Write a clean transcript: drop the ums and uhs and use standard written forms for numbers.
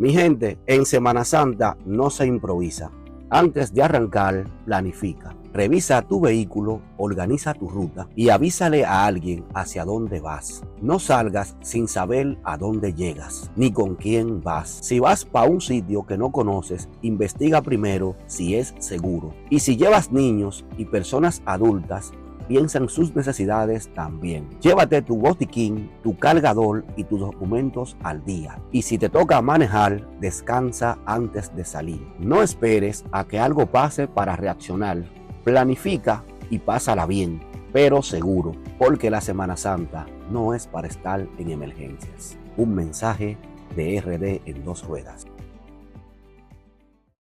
Mi gente, en Semana Santa no se improvisa. Antes de arrancar, planifica. Revisa tu vehículo, organiza tu ruta y avísale a alguien hacia dónde vas. No salgas sin saber a dónde llegas, ni con quién vas. Si vas para un sitio que no conoces, investiga primero si es seguro. Y si llevas niños y personas adultas, piensa en sus necesidades también. Llévate tu botiquín, tu cargador y tus documentos al día. Y si te toca manejar, descansa antes de salir. No esperes a que algo pase para reaccionar. Planifica y pásala bien, pero seguro, porque la Semana Santa no es para estar en emergencias. Un mensaje de RD en 2 ruedas.